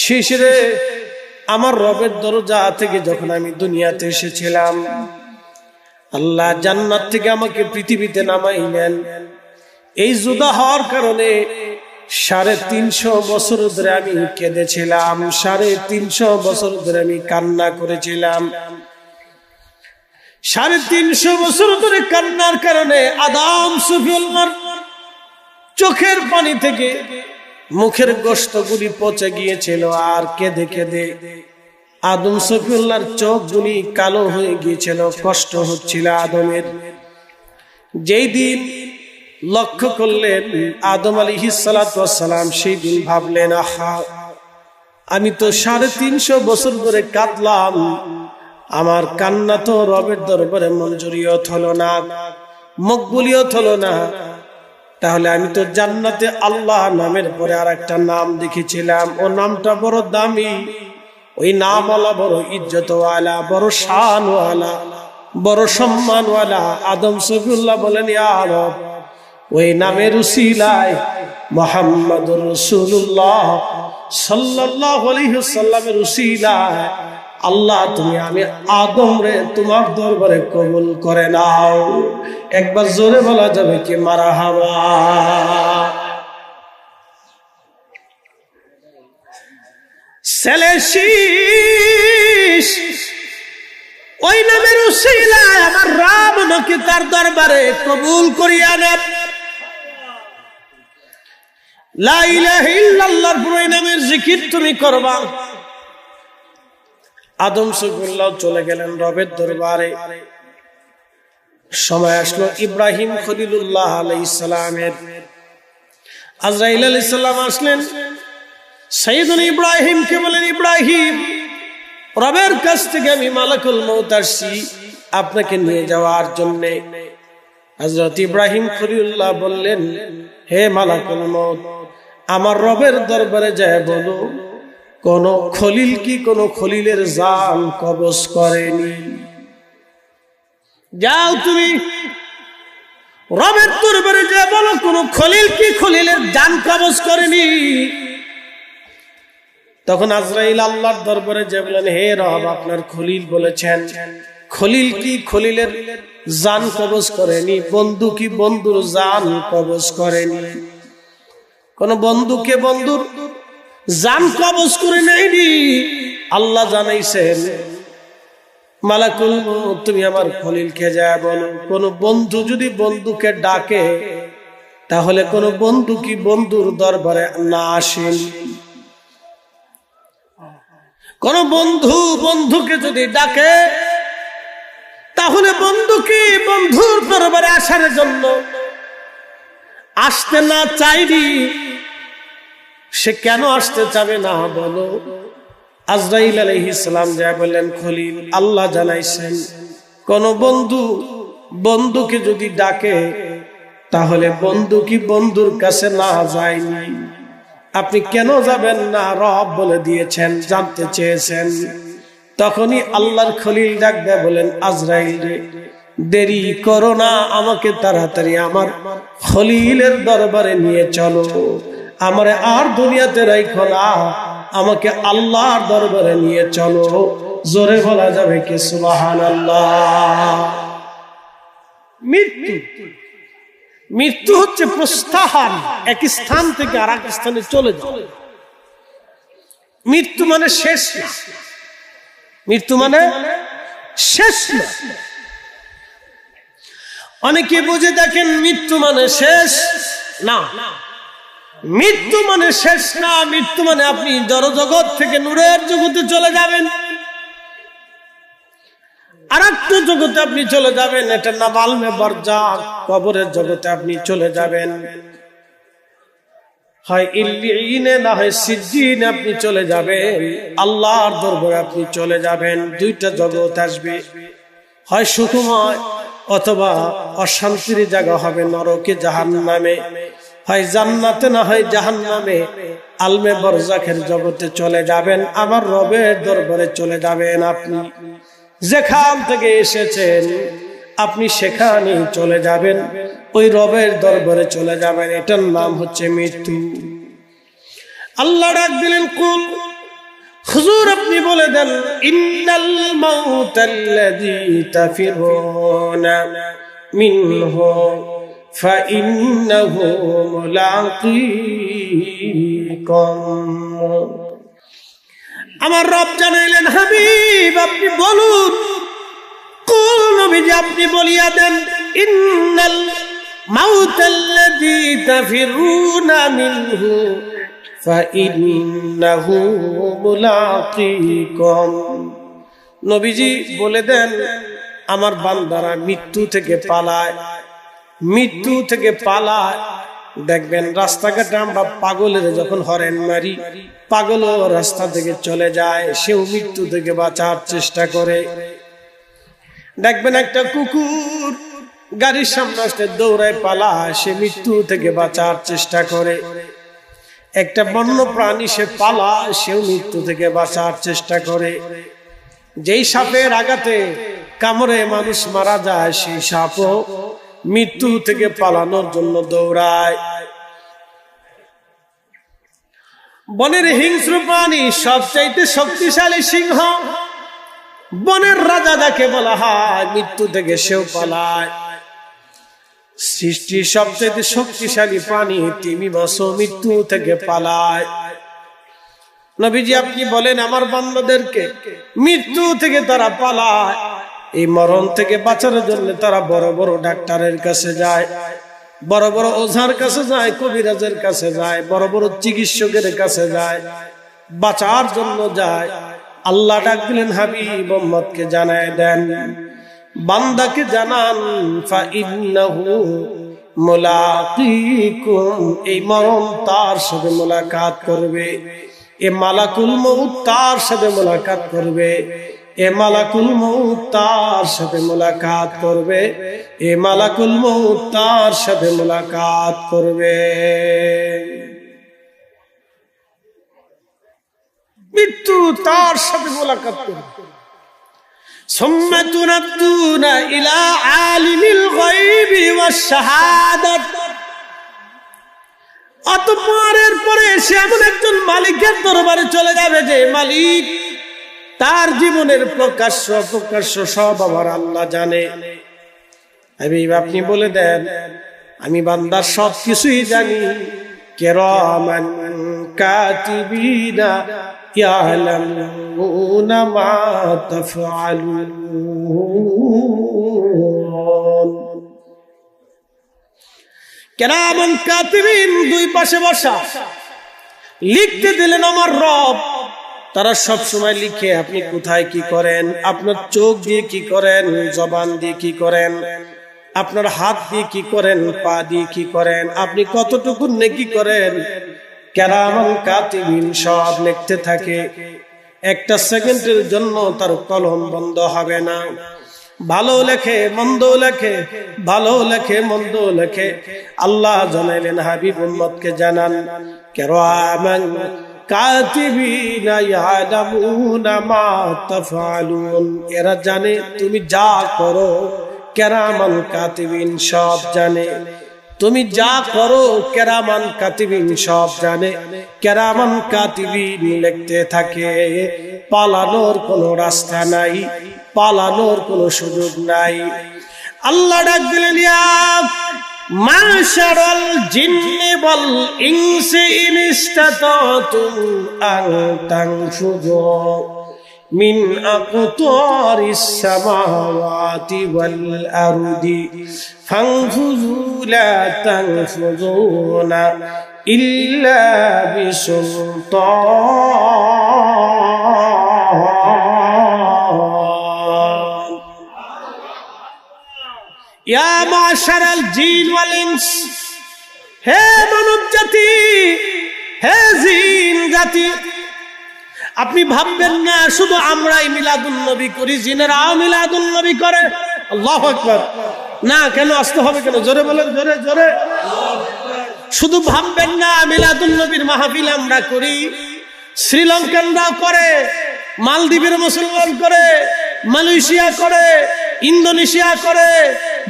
শেষে আমার রবের দরজা থেকে যখন আমি দুনিয়াতে এসেছিলাম, আল্লাহ জান্নাত থেকে আমাকে পৃথিবীতে নামাইলেন। এই জুদা হওয়ার কারণে 350 বছর ধরে আমি কেঁদেছিলাম, 350 বছর ধরে আমি কান্না করেছিলাম। 350 বছর ধরে কান্নার কারণে আদম সুফিউল্লাহর চোখের পানি থেকে মুখের গোশতগুলি পচে গিয়েছিল, আর কেঁদে কেঁদে আদম সফিউল্লাহর চোখগুলি কালো হয়ে গিয়েছিল, কষ্ট হচ্ছিল আদমের। যেই দিন লক্ষ্য করলেন আদম আলাইহিস সালাতু ওয়াস সালাম, সেই দিন ভাবলেন, আহা, আমি তো 350 বছর ধরে কাঁদলাম, আমার কান্না তো রবের দরবারে মঞ্জুরিয়ত হলো না, মকবুলিয়ত হলো না। তাহলে আমি তো জান্নাতে আল্লাহ নামের পরে আর একটা নাম দেখেছিলাম, ও নামটা বড় দামি, ওই নামওয়ালা বড় ইজ্জতওয়ালা, বড় শানওয়ালা, বড় সম্মানওয়ালা। আদম সফিউল্লাহ বলেন, ইয়া রব, ওই নামের উসিলায় মুহাম্মদুর রাসূলুল্লাহ সাল্লাল্লাহু আলাইহি ওয়াসাল্লামের উসিলায় আল্লাহ তুমি আমি আদম রে তোমার দরবারে কবুল করে নাও। একবার জোরে বলা যাবে কি মারহাবা? সেলেশিস ওই নামের উসিলায় আমার রব আমাকে তার দরবারে কবুল করিয়া নেন। লা ইলাহা ইল্লাল্লাহর পুরো নামের জিকির তুমি করবা। আদম সফিউল্লাহ চলে গেলেন রবের দরবারে। সময় আসলো ইব্রাহিম খলিলুল্লাহ আলাইহিস সালামের। আজরাইল আলাইহিস সালাম আসলেন, সাইয়েদুনা ইব্রাহিমকে বলেন, ইব্রাহিম, রবের কাছ থেকে আমি মালাকুল মউত আসছি আপনাকে নিয়ে যাওয়ার জন্য। হযরত ইব্রাহিম খলিলুল্লাহ বললেন, হে মালাকুল মউত, আমার রবের দরবারে যায় বলো, কোন খলিল কি কোন খলিলের জান কবজ করেনি? যাও তুমি রবের দরবারে যায় বলো, কোন খলিল কি খলিলের জান কবজ করেনি? তখন আজরাইল আল্লাহর দরবারে যায় বলেন, হে রব, আপনার খলিল বলেছেন, খলিল কি খলিলের জান কবজ করেনি? বন্ধু কি বন্ধুর জান কবজ করেনি? কোন বন্ধুকে বন্ধুর জান কবজ করে নেয়নি। আল্লাহ জানাইছেন, মালাকুল মউত তুমি আমার খলিলকে যায় বলো, কোন বন্ধু যদি বন্ধুকে ডাকে তাহলে কোন বন্ধু কি বন্ধুর দরবারে না আসেন? কোন বন্ধু বন্ধুকে যদি ডাকে তাহলে বন্ধু কি বন্ধুর দরবারে আসার জন্য আসতে না চাইনি? সে কেন আসতে চাবে না বলো? আজরাইল আলাইহিস সালাম যা বললেন, খলিল আল্লাহ জানাইছেন, কোন বন্ধু বন্ধুকে যদি ডাকে তাহলে বন্ধু কি বন্ধুর কাছে না যায়নি? আপনি কেন যাবেন না? রব বলে দিয়েছেন, জানতে চেয়েছেন। তখনই আল্লাহর খলিল ডাক দেয়া বলেন, আজরাইল রে, দেরি করো না, আমাকে তাড়াতাড়ি আমার খলিলের দরবারে নিয়ে চলো, আমারে আর দুনিয়াতে রাখো না, আমাকে আল্লাহর দরবারে নিয়ে চলো। জোরে বলা যাবে কি সুবহানাল্লাহ? মৃত্যু, মৃত্যু হচ্ছে প্রস্থান, এক স্থান থেকে আর এক স্থানে চলে যাওয়া। মৃত্যু মানে শেষ না, মৃত্যু মানে শেষ না। অনেকে বুঝে দেখেন মৃত্যু মানে শেষ না। মৃত্যু মানে শেষ না, মৃত্যু মানে আপনি জড় জগৎ থেকে নূরের জগতে চলে যাবেন, আর একটা জগতে আপনি চলে যাবেন, এটার নাম আলমে বারজাখ, কবরের জগতে আপনি চলে যাবেন। হয় ইল্লিয়িনে না হয় সিজ্জিনে আপনি চলে যাবেন, আল্লাহর দরবারে আপনি চলে যাবেন। দুইটা জগৎ আসবে, হয় সুখময় অথবা অশান্তির জায়গা হবে নরকে জাহান্নামে, হয় জান্নাতে না হয় জাহান্নামে। আলমে বারজাখের জগতে চলে যাবেন, আমার রবের দরবারে চলে যাবেন। আপনি যেখান থেকে এসেছেন আপনি সেখানেই চলে যাবেন, ওই রবের দরবারে চলে যাবেন। এটার নাম হচ্ছে মৃত্যু। আল্লাহ ডাক দিলেন, কুল হুজুর আপনি বলে দেন ইন্নাল মাউতাল্লাযী তাফিরুনা মিনহু ফাইন্নাহু মুলাকীকুম। আমার রব জানাইলেন হাবিব আপনি বলুন, কোন নবীজি আপনি বলিয়া দেন ইন্নাল মাউতাল্লাযী তাফিরুনা মিনহু ফাইন্নাহু মুলাকীকুম। নবীজি বলে দেন আমার বান্দারা মৃত্যু থেকে পালায়, মৃত্যু থেকে পালায়। দেখবেন রাস্তাঘাটে আমরা পাগলের যখন হরেন মারি, পাগলও রাস্তা থেকে চলে যায়, সেও মৃত্যু থেকে বাঁচার চেষ্টা করে। দেখবেন একটা কুকুর গাড়ির সামনে আসতে দৌড়ায় পালায়, সে মৃত্যু থেকে বাঁচার চেষ্টা করে। একটা বন্য প্রাণী সে পালায়, সেও মৃত্যু থেকে বাঁচার চেষ্টা করে। যেই সাপের আঘাতে কামড়ে মানুষ মারা যায়, সেই সাপও মৃত্যু থেকে পালানোর জন্য দৌড়ায়। বনের হিংস্র প্রাণী সবচাইতে শক্তিশালী সিংহ, বনের রাজা যাকে বলা হয়, মৃত্যু থেকে সেও পালায়। সৃষ্টির সবচেয়ে শক্তিশালী প্রাণী তিমি মাছও মৃত্যু থেকে পালায়। নবীজি আপনি বলেন আমার বান্দাদেরকে মৃত্যু থেকে তারা পালায়, এই মরণ থেকে বাঁচার জন্য তারা বড় বড় ডাক্তারের কাছে যায়, বড় বড় ওঝার কাছে যায়, কবিরাজের কাছে যায়, বড় বড় চিকিৎসকের কাছে যায়, বাঁচার জন্য যায়। আল্লাহ ডাক দিলেন হাবিব উম্মতকে জানায় দেন, বান্দাকে জানান ফাইন্নাহু মুলাকীকুম, এই মরণ তার সাথে মোলাকাত করবে, এ মালাকুল মউত তার সাথে মোলাকাত করবে, এ মালাকুল মউত তার সাথে মোলাকাত করবে, এ মালাকুল মউত তার সাথে মোলাকাত করবে। মৃত্যু তার সাথে মোলাকাত করবে। সুম্মা তুরাদ্দুনা ইলা আলিমিল গায়বি ওয়াশ শাহাদাত, অতঃপর পরে সে এমন একজন মালিকের দরবারে চলে যাবে যে মালিক তার জীবনের প্রকাশ্য অপ্রকাশ্য সব আমার আল্লাহ জানে। আপনি বলে দেন আমি বান্দার সব কিছুই জানি। কিরামান কাতিবিনা ইয়ালামুনা মা তাফআলুন। কিরামান কাতিবিন দুই পাশে বসা, লিখতে দিলেন আমার রব। তারা সব সময় লিখে আপনি কোথায় কি করেন, আপনার চোখ দিয়ে কি করেন, জবান দিয়ে কি করেন, আপনার হাত দিয়ে কি করেন, পা দিয়ে কি করেন, আপনি কতটুকু নেকি করেন। কিরামান কাতিবিন সব লিখতে থাকে। একটা সেকেন্ডের জন্য তার কলম বন্ধ হবে না। ভালো লেখে মন্দ লেখে, ভালো লেখে মন্দ লেখে। আল্লাহ জানাইলেন হাবিব উম্মতকে জানান কিরামান কাতিবিনা ইয়ালামুনা মা তাফআলুন, এরা জানে তুমি যা করো। কিরামান কাতিবিন সব জানে তুমি যা করো, কিরামান কাতিবিন সব জানে। কিরামান কাতিবিন লিখতে থাকে। পালানোর কোনো রাস্তা নাই, পালানোর কোনো সুযোগ নাই। আল্লাহ ডাক দিলেন ইয়া মাশারাল জিন্নি ওয়াল ইনসি ইন ইসতাতাতুম আন তানফুযু মিন আকতারিস সামাওয়াতি ওয়াল আরদি ফানফুযু লা তানফুযুনা ইল্লা বিসুলতান। ইয়া মাশারাল জিন ওয়াল ইনস, হে মানব জাতি, হে জিন জাতি, আপনি ভাববেন না শুধু আমরাই মিলাদুন নবী করি, জিনেরাও মিলাদুন নবী করে। আল্লাহু আকবার। না কেন আসতে হবে কেন? জোরে বলেন, জোরে জোরে। শুধু ভাববেন না মিলাদুন নবীর মাহফিল আমরা করি, শ্রীলঙ্কানরাও করে, মালদ্বীপের মুসলমান করে, মালয়েশিয়া করে, ইন্দোনেশিয়া করে,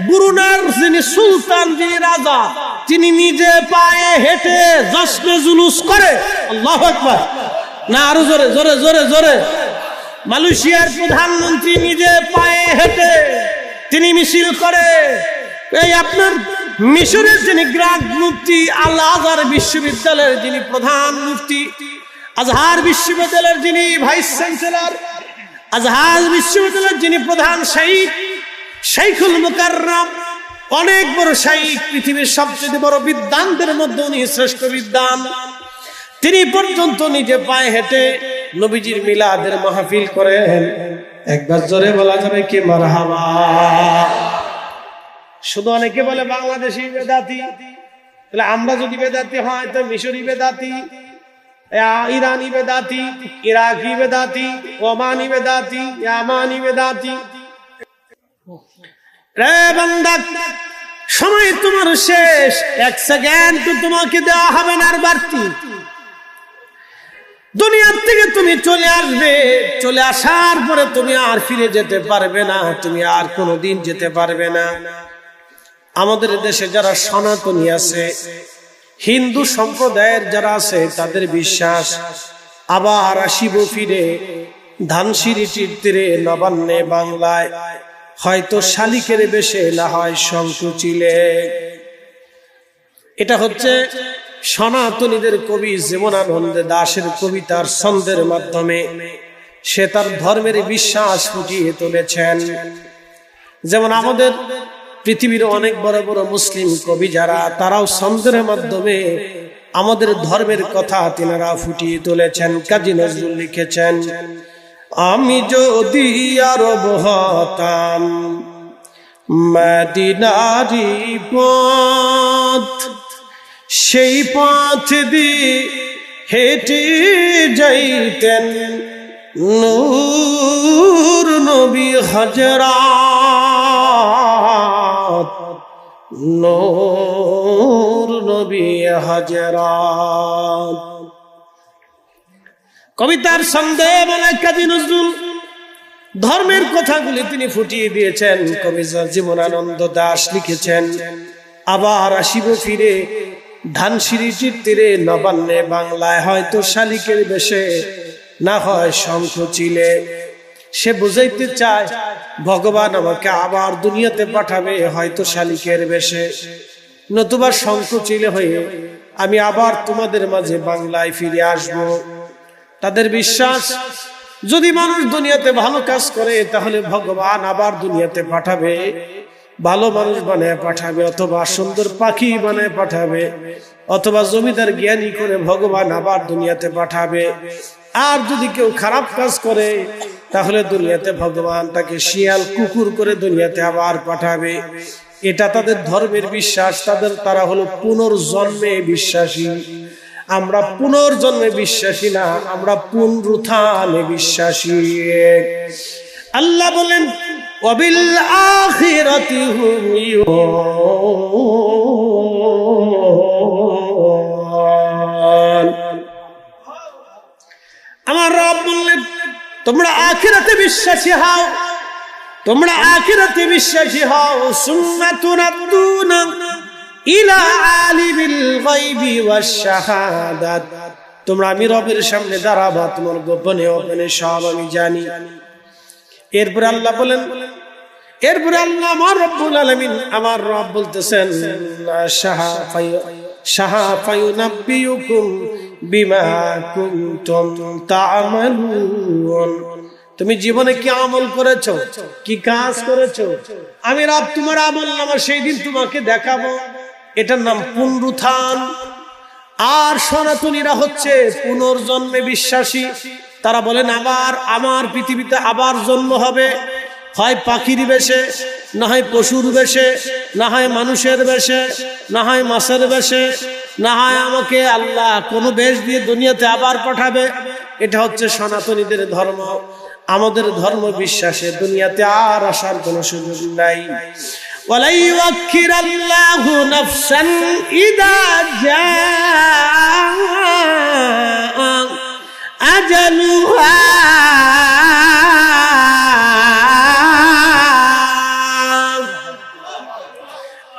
ব্রুনাইর যিনি সুলতান, যিনি রাজা, তিনি নিজে পায়ে হেঁটে জশ্নে জুলুস করে। আল্লাহু আকবার। না আরো জোরে জোরে জোরে জোরে। মালয়েশিয়ার প্রধানমন্ত্রী নিজে পায়ে হেঁটে তিনি মিছিল করে। এই আপনার মিশরের যিনি গ্র্যান্ড মুফতি, আল আজহার বিশ্ববিদ্যালয়ের যিনি প্রধান মুফতি, আজহার বিশ্ববিদ্যালয়ের যিনি ভাইস চ্যান্সেলর, আজহার বিশ্ববিদ্যালয়ের যিনি প্রধান শাইখ, শাইখুল মুকাররম, অনেক বড় শাইখ, পৃথিবীর সবচেয়ে বড় বিদ্বানদের মধ্যে উনি শ্রেষ্ঠ বিদ্বান, তিনি পর্যন্ত নিজে পায়ে হেঁটে নবীজির মিলাদের মাহফিল করেন। একবার জোরে বলা যাবে কি মারহাবা। শুধু অনেকে বলে বাংলাদেশি বেদাতি, তাহলে আমরা যদি বেদাতি হয় তো মিশরি বেদাতি, ইরানি বেদাতি, ইরাকি বেদাতি, ওমানি বেদাতি, ইয়ামানি বেদাতি। রে বান্দা, সময় তোমার শেষ, এক সেকেন্ড তোমাকে দেওয়া হবে না আর বাড়তি। দুনিয়ার থেকে তুমি চলে আসবে, চলে আসার পরে তুমি আর ফিরে যেতে পারবে না, তুমি আর কোনোদিন যেতে পারবে না। আমাদের দেশে যারা সনাতনী আছে, হিন্দু সম্প্রদায়ের যারা আছে, তাদের বিশ্বাস আবার আসিব ফিরে ধানসিঁড়িটির তীরে নবান্নে বাংলায়, হয়তো শালিকের বেশে, না হয় শঙ্কুচিলে। এটা হচ্ছে সনাতনীদের কবি জীবনানন্দ দাশের কবিতার ছন্দের মাধ্যমে সে তার ধর্মের বিশ্বাস ফুটিয়ে তুলেছেন। যেমন আমাদের পৃথিবীর অনেক বড় বড় মুসলিম কবি যারা, তারাও ছন্দের মাধ্যমে আমাদের ধর্মের কথা তিনারা ফুটিয়ে তুলেছেন। কাজী নজরুল লিখেছেন, আমি যদি আরব হতাম মদিনারি পথ, সেই পথ দিয়ে হেঁটে যাইতেন নূর নবী হযরত, নূর নবী হযরত। কবিতার ছন্দে বলে কাজী নজরুল ধর্মের কথাগুলি তিনি ফুটিয়ে দিয়েছেন। কবি জীবনানন্দ দাশ লিখেছেন, আবার আসিব ফিরে ধানসিঁড়িটির তীরে নবান্নে বাংলায়, হয়তো শালিকের বেশে, না হয় শঙ্কুচিলে। সে বুঝাইতে চায় ভগবান আমাকে আবার দুনিয়াতে পাঠাবে, হয়তো শালিকের বেশে, নতুবা শঙ্কুচিলে হয়ে আমি আবার তোমাদের মাঝে বাংলায় ফিরে আসব। তাদের বিশ্বাস যদি মানুষ দুনিয়াতে ভালো কাজ করে তাহলে ভগবান আবার দুনিয়াতে পাঠাবে, ভালো মানুষ বানায় পাঠাবে, অথবা সুন্দর পাখি বানায় পাঠাবে, অথবা জমিদার জ্ঞানী করে ভগবান আবার দুনিয়াতে পাঠাবে। আর যদি কেউ খারাপ কাজ করে তাহলে দুনিয়াতে ভগবান তাকে শিয়াল কুকুর করে দুনিয়াতে আবার পাঠাবে। এটা তাদের ধর্মের বিশ্বাস। তারা হলো পুনর্জন্মে বিশ্বাসী। আমরা পুনর্জন্মে বিশ্বাসী না, আমরা পুনরুত্থানে বিশ্বাসী। আল্লাহ বলেন, ওয়াবিল আখিরাতি হুম ইউকিনুন। আমার রব বললেন, তোমরা আখিরাতে বিশ্বাসী হও, তোমরা আখিরাতে বিশ্বাসী হও। সুম্মা তুরাদ্দুনা ইলা আলিমিল গায়বি ওয়াশ শাহাদাত। তোমরা আমি রবের সামনে দাঁড়াবা, তোমার গোপনে গোপনে সব আমি জানি। এরপরে আল্লাহ বলেন, এরপরে আল্লাহ আমার রব্বুল আলামিন, আমার রব বলতেছেন, শাহাফায়ুনাব্বিয়ুকুম বিমা কুনতুম তা'মালুন। তুমি জীবনে কি আমল করেছো, কি কাজ করেছো, আমি রব তোমার আমল নামা সেই দিন তোমাকে দেখাবো। এটার নাম পুনরুত্থান। আর সনাতনীরা হচ্ছে পুনর্জন্মে বিশ্বাসী। তারা বলেন আবার আমার পৃথিবীতে আবার জন্ম হবে, হয় পাখির বেশে, না হয় পশুর বেশে, না হয় মানুষের বেশে, না হয় মাছের বেশে, না হয় আমাকে আল্লাহ কোনো বেশ দিয়ে দুনিয়াতে আবার পাঠাবে। এটা হচ্ছে সনাতনীদের ধর্ম। আমাদের ধর্ম বিশ্বাসে দুনিয়াতে আর আসার কোনো সুযোগ নাই। ওয়ালা ইউআখিরাল্লাহু নাফসান ইযা জাআ আজালুহা।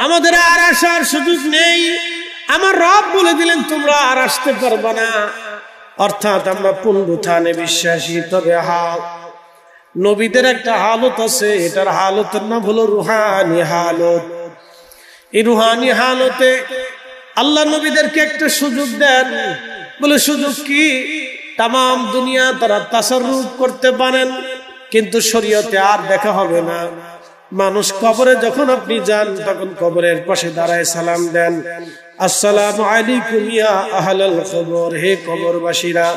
আমাদের আর আসার সুযোগ নেই। আমার রব বলে দিলেন তোমরা আর আসতে পারবে না। অর্থাৎ আমরা পুনরুত্থানে বিশ্বাসী। তবে নবীদের একটা হালত আছে, এটার হালতের নাম হলো রুহানি হালত। এই রুহানি হালতে আল্লাহ নবীদেরকে একটা সুযোগ দেন। বলে সুযোগ কি? তামাম দুনিয়া তারা তাসাররুফ করতে পারেন, কিন্তু শরীয়তে আর দেখা হবে না। মানুষ কবরে যখন আপনি যান, তখন কবরের পাশে দাঁড়ায় সালাম দেন, আসসালামু আলাইকুম ইয়া আহলাল কবর, হে কবরবাসীরা,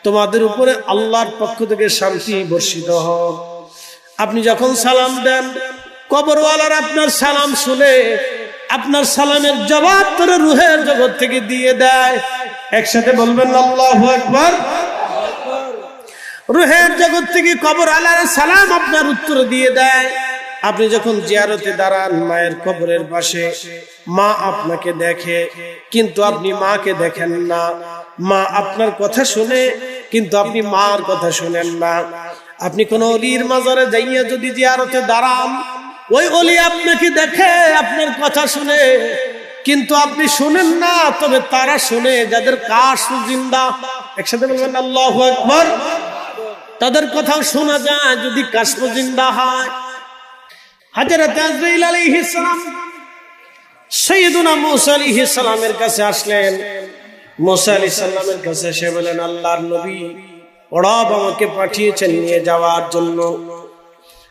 তোমাদের উপরে আল্লাহর পক্ষ থেকে শান্তি বর্ষিত হোক। আপনি যখন সালাম দেন, কবরওয়ালার আপনার সালাম শুনে আপনার সালামের জবাব তোর রুহের জগৎ থেকে দিয়ে দেয়। একসাথে বলবেন আল্লাহু আকবার। রুহের জগৎ থেকে কবরওয়ালার সালাম আপনার উত্তর দিয়ে দেয়। আপনি যখন জিয়ারতে দাঁড়ান মায়ের কবরের পাশে, মা আপনাকে দেখে কিন্তু আপনি মাকে দেখেন না। মা আপনার কথা শুনে কিন্তু আপনি মার কথা শুনেন না। আপনি কোন ওলির মাজারে যাইয়া যদি জিয়ারতে দাঁড়ান, ওই ওলি আপনাকে দেখে, আপনার কথা শুনে, কিন্তু আপনি শুনেন না। তবে তারা শুনে যাদের কাশ জিন্দা। একসাথে বলবেন আল্লাহু আকবার। তাদের কথাও শোনা যায় যদি কাশ জিন্দা হয়। হযরত আজরাইল আলাইহিস সালাম সাইয়্যিদুনা মূসা আলাইহিস সালামের কাছে আসলেন। মূসা আলাইহিস সালামের কাছে এসে বলেন, আল্লাহর নবী রব আমাকে পাঠিয়েছেন নিয়ে যাওয়ার জন্য।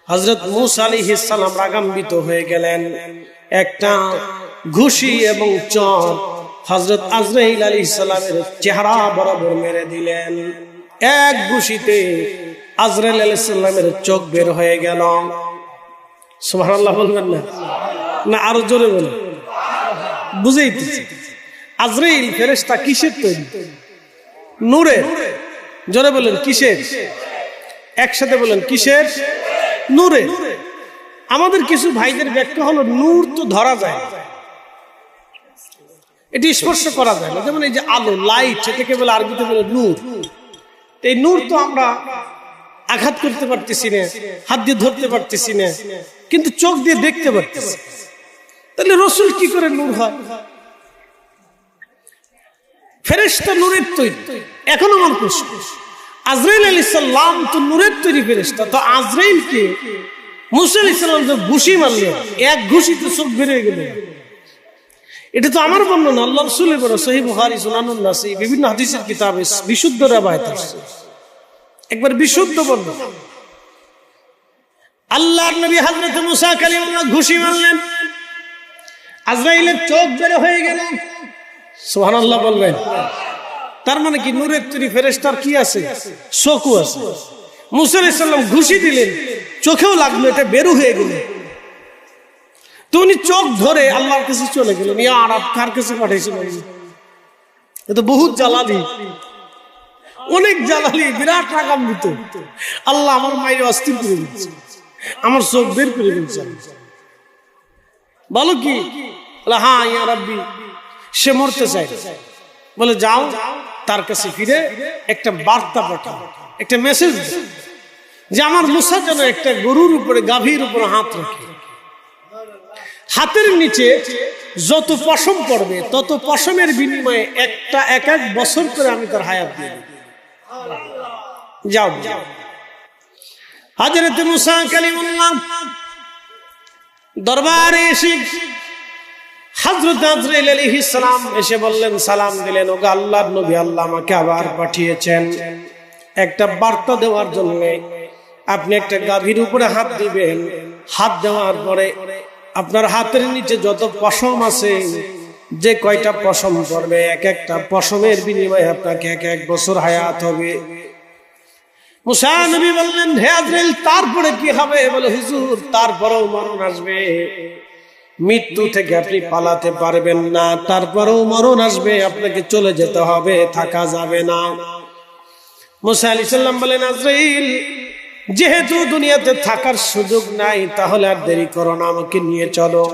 হযরত মূসা আলাইহিস সালাম রাগান্বিত হয়ে গেলেন। একটা ঘুষি এবং চর হযরত আজরাইল আলাইহিস সালামের চেহারা বরাবর মেরে দিলেন। এক ঘুষিতে আজরাইল আলাইহিস সালামের চোখ বের হয়ে গেল। সুবহানাল্লাহ বলবেন না? না আরো জোরে বলুন, বুঝাইতেছি। আজরাইল ফেরেশতা কিসের তৈরি? নূরের। জোরে বলেন কিসের? একসাথে বলেন কিসের? নূরের। আমাদের কিছু ভাইদের ব্যাখ্যা হলো নূর তো ধরা যায়, এটি স্পর্শ করা যায় না। যেমন এই যে আলো, লাইট, এটাকে বলে আরবিতে বলে নূর। এই নূর তো আমরা আঘাত করতে পারতেছি না, হাত দিয়ে ধরতে পারতেছি না, কিন্তু চোখ দিয়ে দেখতে পারতেছি। তাহলে রাসূল কি করে নূর হয়? ফেরেশতা নূরের তৈরি। এখন আমার প্রশ্ন, আজরাইল আলাইহিস সালাম তো নূরের তৈরি ফেরেশতা, তো আজরাইলকে মূসা আলাইহিস সালাম যে ঘুষি মারলেন, এক ঘুষিতে চোখ বের হয়ে গেল। এটা তো আমার বর্ণনা, আল্লাহ রাসূলের বর্ণনা। সহিহ বুখারী, সুনানুন নাসাঈ, বিভিন্ন হাদিসের কিতাবে বিশুদ্ধ রওয়ায়াত আছে, একবার বিশুদ্ধ বর্ণনা। আল্লাহর নবী হযরত মূসা কালিমুল্লাহ ঘুষি মারলেন, আজরাইলের চোখ বের হয়ে গেল। সুবহানাল্লাহ বলবেন। তার মানে কি নূরের তৈরি ফেরেশতার কি আছে? চোখও আছে। মূসা আলাইহিস সালাম ঘুষি দিলেন, চোখেও লাগলো, এটা বের হয়ে গেল। তো উনি চোখ ধরে আল্লাহর কাছে চলে গেলেন। ইয়া আরব, কার কাছে পাঠাইছেন? এটা বহুত জালালি, অনেক জালালি, বিরাট রাগান্বিত। আল্লাহ আমার মায়ের অস্থির করে দিচ্ছে, আমার চোখ বের করে দিচ্ছে। বলো কি? হ্যাঁ ইয়া রাব্বি, সে মরতে চায়। বলে যাও তার কাছে ফিরে একটা বার্তা পাঠাও, একটা মেসেজ যে আমার মূসা যেন একটা গরুর উপরে, গাভীর উপরে হাত রাখে। হাতের নিচে যত পশম পড়বে তত পশমের বিনিময়ে একটা এক এক বছর করে আমি তার হায়াত দিয়ে দেব। যাও যাও। হযরত মূসা কালিমুল্লাহ দরবারে এসে হযরত আজরাইল আলাইহিস সালাম এসে বললেন, সালাম দিলেন, ওগো আল্লাহর নবী, আল্লাহ আমাকে আবার পাঠিয়েছেন একটা বার্তা দেওয়ার জন্য। আপনি একটা গাভীর উপরে হাত দিবেন, হাত দেওয়ার পরে আপনার হাতের নিচে যত পশম আছে, যে কয়টা পশম পড়বে, এক একটা পশমের বিনিময়ে আপনাকে এক এক বছর হায়াত হবে। মূসা নবী বললেন, হে আজরাইল, তারপরে কি হবে? বলে হুজুর, তারপরেও মরণ আসবে, মৃত্যু থেকে আপনি পালাতে পারবেন না, তারপরেও মরণ আসবে, আপনাকে চলে যেতে হবে, থাকা যাবে না। মূসা আলাইহিস সালাম বলেন, আজরাইল, যেহেতু দুনিয়াতে থাকার সুযোগ নাই, তাহলে আর দেরি করো না, আমাকে নিয়ে চলো,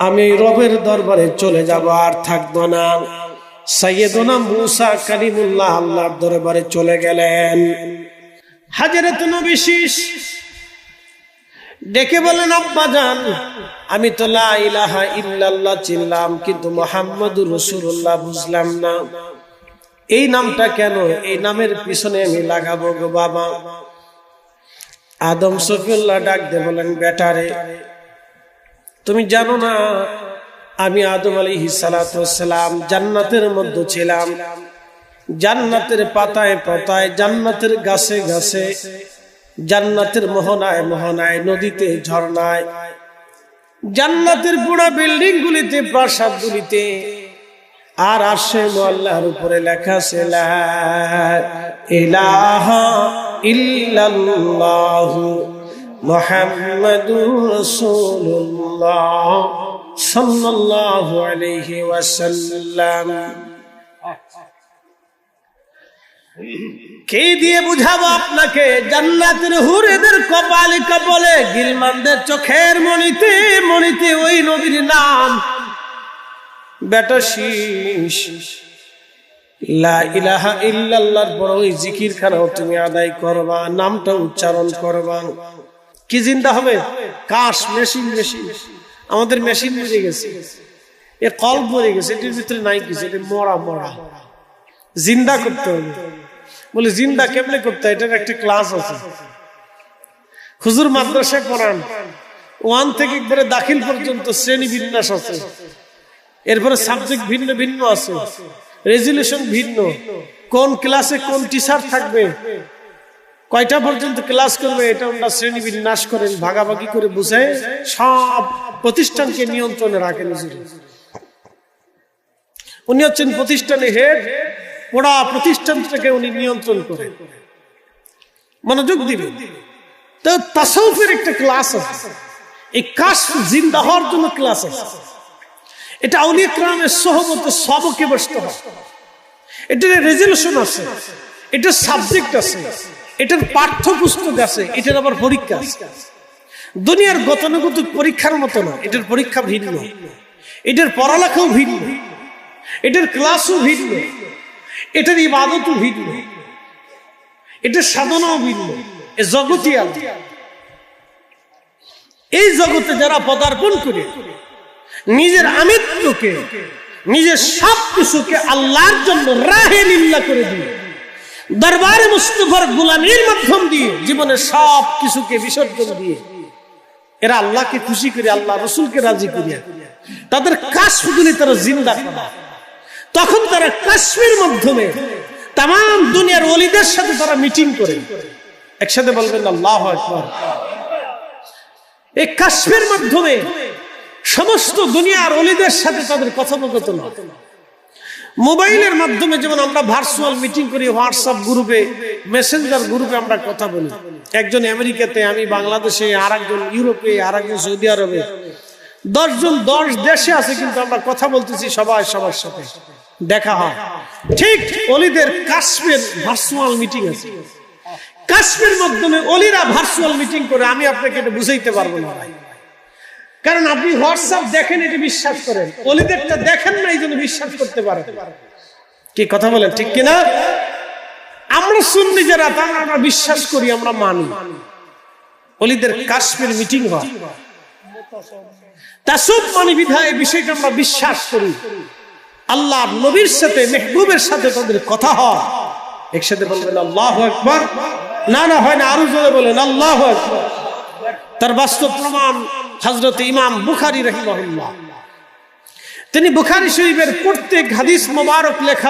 আমি রবের দরবারে চলে যাব, আর থাকবো না। সাইয়েদুনা মূসা কালিমুল্লাহ আল্লাহর দরবারে চলে গেলেন। হযরত নবী শীষ ডেকে বলেন, আব্বা জান, আমি তো লা ইলাহা ইল্লাল্লাহ চিনলাম, কিন্তু মুহাম্মাদুর রাসূলুল্লাহ বুঝলাম না। এই নামটা কেন, এই নামের পিছনে আমি লাগাবো গো বাবা। আদম সফিউল্লাহ ডাক দিয়ে বলেন, বেটারে তুমি জানো না আমি আদম আলাইহিস সালাতু ওয়াস সালাম জান্নাতের মধ্যে ছিলাম, জান্নাতের পাতায় পাতায়, জান্নাতের গাছে গাছে, জান্নাতের মোহনায় মোহনায়, নদীতে ঝর্ণায়, জান্নাতের পুরা বিল্ডিং গুলিতে, প্রাসাদ গুলিতে, আর আরশে মুআল্লার উপরে লেখা আছে লা ইলাহা ইল্লাল্লাহু মুহাম্মাদুর রাসূলুল্লাহ সাল্লাল্লাহু আলাইহি ওয়াসাল্লাম। কে দিয়ে বুঝাবো আপনাকে? জান্নাতের হুরেদের কপালে কপালে, গিলমানদের চোখের মনিতে মনিতে ওই নবীর নাম। বেটা শীষ, লা ইলাহা ইল্লাল্লাহর পর ওই জিকির খানাও তুমি আদায় করবা, নামটা উচ্চারণ করবা। কি জিন্দা হবে? কাশ মেশিন, মেশিন আমাদের মেশিন মরে গেছে, এ কল মরে গেছে, এটির ভিতরে নাই কিছু, এটা মরা মরা। জিন্দা করতে হবে। বলে জিন্দা কেমনে করতে হয়? এটার একটা ক্লাস আছে, হুজুর মাদ্রাসায় পড়ান, 1 থেকে একবারে দাখিল পর্যন্ত শ্রেণী বিন্যাস আছে, এরপরে সাবজেক্ট ভিন্ন ভিন্ন আছে, রেজুলেশন ভিন্ন, কোন ক্লাসে কোন টিচার থাকবে, কয়টা পর্যন্ত ক্লাস করবে, এটা আমরা শ্রেণী বিন্যাস করেন, ভাগাভাগি করে বুঝে সব প্রতিষ্ঠানকে নিয়ন্ত্রণে রাখেন। উনি হচ্ছেন প্রতিষ্ঠানের হেড, পুরা প্রতিষ্ঠানটাকে উনি নিয়ন্ত্রণ করেন। মনোযোগ দিবেন। তো তাসাউফের একটা ক্লাস আছে, এই কাশফ জিন্দা হওয়ার জন্য ক্লাস আছে। এটা আউলিয়া কিরামের সোহবতে সবকে বসতে হয়। এটার রেজুলেশন আছে, এটার সাবজেক্ট আছে, এটার পাঠ্যপুস্তক আছে, এটার আবার পরীক্ষা আছে। দুনিয়ার গতানুগতিক পরীক্ষার মতো না, এটার পরীক্ষা ভিন্ন, এটার পড়ালেখাও ভিন্ন, এটার ক্লাসও ভিন্ন, এটার ইবাদতও ভিন্ন, এটার সাধনাও ভিন্ন। এ জগতই আলাদা। এই জগতে যারা পদার্পণ করে নিজের আমিত্বকে, নিজের সব কিছুকে আল্লাহর জন্য রাহে লিল্লাহ করে দিয়ে, দরবারে মুস্তাফার গোলামীর মাধ্যম দিয়ে, জীবনের সব কিছুকে বিসর্জন দিয়ে এরা আল্লাহকে খুশি করে, আল্লাহ রসুলকে রাজি করিয়া তাদের কাশফগুলি তারা জিন্দা করে। তখন তারা কাশফের মাধ্যমে তাম দুনিয়ার ওলিদের সাথে তারা মিটিং করে। একসাথে বলবেন আল্লাহু আকবার। এই কাশফের মাধ্যমে সমস্ত দুনিয়ার ওলিদের সাথে তাদের কথোপকথন। মোবাইলের মাধ্যমে যেমন আমরা ভার্চুয়াল মিটিং করি, হোয়াটসঅ্যাপ গ্রুপে, মেসেঞ্জার গ্রুপে আমরা কথা বলি। একজন আমেরিকাতে, আমি বাংলাদেশে, আর একজন ইউরোপে, আর একজন সৌদি আরবে, 10 জন 10 দেশে আছে, কিন্তু আমরা কথা বলতেছি সবাই সবার সাথে দেখা হয়। ঠিক ওলিদের কাশফের ভার্চুয়াল মিটিং আছে। কাশফের মাধ্যমে ওলিরা ভার্চুয়াল মিটিং করে। আমি আপনাকে এটা বুঝাইতে পারবো না, কারণ আপনি হোয়াটসঅ্যাপ দেখেন, এটা বিশ্বাস করেন, ওলিদেরটা দেখেন না, এই জন্য বিশ্বাস করতে পারেন। কি কথা বলেন, ঠিক কিনা? আমরা সুন্নি যারা, আমরা বিশ্বাস করি, আমরা মানি। ওলিদের কাশফের মিটিং হয়, তাসুব মানি বিধায় এই বিষয়টা আমরা বিশ্বাস করি। আল্লাহ নবীর সাথে, মেহবুবের সাথে তাদের কথা হয়। একসাথে বলবেন আল্লাহু আকবার। না না হয় না, আরো জোরে বলেন আল্লাহু আকবার। তার বাস্তব প্রমাণ হযরত ইমাম বুখারী রাহিমাহুল্লাহ। তিনি বুখারী শরীফের প্রত্যেক হাদিস মোবারক লেখা